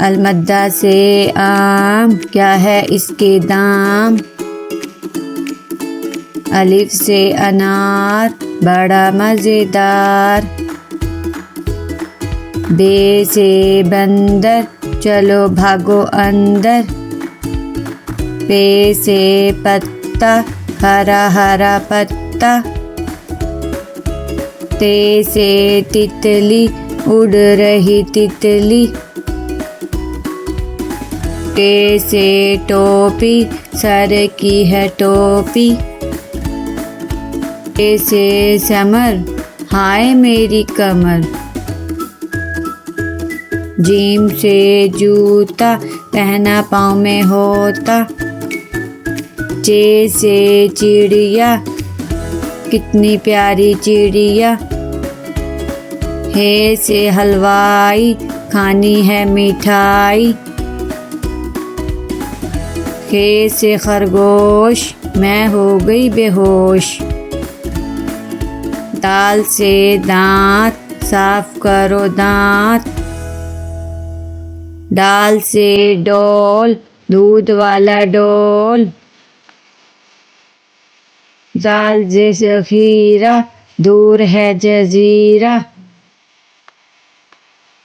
अलमद्दा से आम, क्या है इसके दाम। अलिफ से अनार, बड़ा मज़ेदार। बे से बंदर, चलो भागो अंदर। पे से पत्ता, हरा हरा पत्ता। ते से तितली, उड़ रही तितली। टे से टोपी, सर की है टोपी। टे से समर, हाय मेरी कमर। जीम से जूता, पहना पाँव में होता। चे से चिड़िया, कितनी प्यारी चिड़िया। हे से हलवाई, खानी है मिठाई। खे से खरगोश, मैं हो गई बेहोश। दाल से दांत, साफ करो दांत। डाल से डोल, दूध वाला डोल। जाल से ज़ख़ीरा, दूर है जज़ीरा।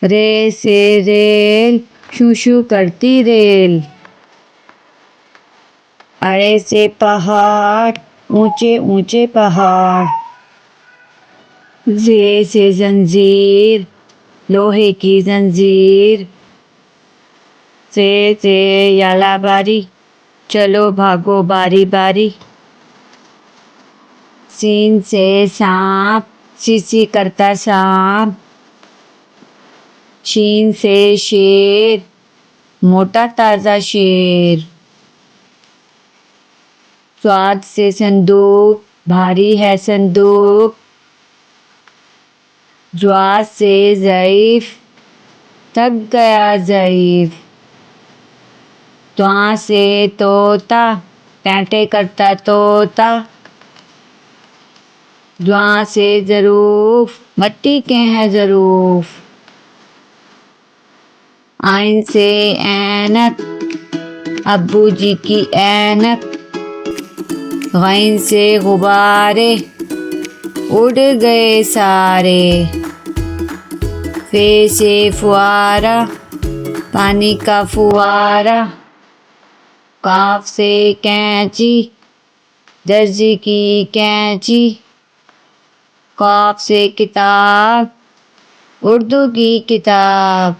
रे से रेल, शू शू करती रेल। अरे से पहाड़, ऊंचे ऊंचे पहाड़। जे से जंजीर, लोहे की जंजीर। से याला बारी, चलो भागो बारी बारी। सीन से सांप, सी करता सांप। शीन से शेर, मोटा ताजा शेर। स्वाद से संदूक, भारी है संदूक। ज्वा से ज़ईफ़, थक गया ज़ईफ़। त्वा से तोता, टैंटे करता तोता। ज्वा से ज़रूफ़, मट्टी के हैं ज़रूफ़। आइन से ऐनक, अब्बू जी की ऐनक। गैन से गुब्बारे, उड़ गए सारे। फे से फुआरा, पानी का फुआरा। काफ से कैंची, दर्जी की कैंची। काफ से किताब, उर्दू की किताब।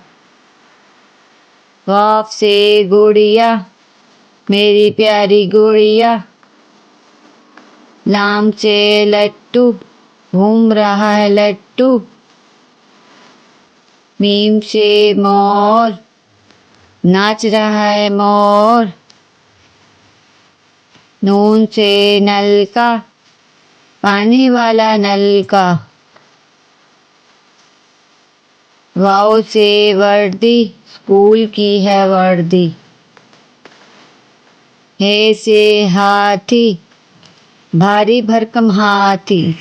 काफ से गुड़िया, मेरी प्यारी गुड़िया। लाम से लट्टू, घूम रहा है लट्टू। मीम से मोर, नाच रहा है मोर। नून से नलका, पानी वाला नलका। वाव से वर्दी, स्कूल की है वर्दी। हे से हाथी, भारी भरकम हाथी।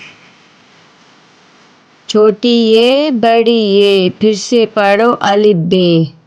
छोटी ये बड़ी ये, फिर से पढ़ो अलिफ बे।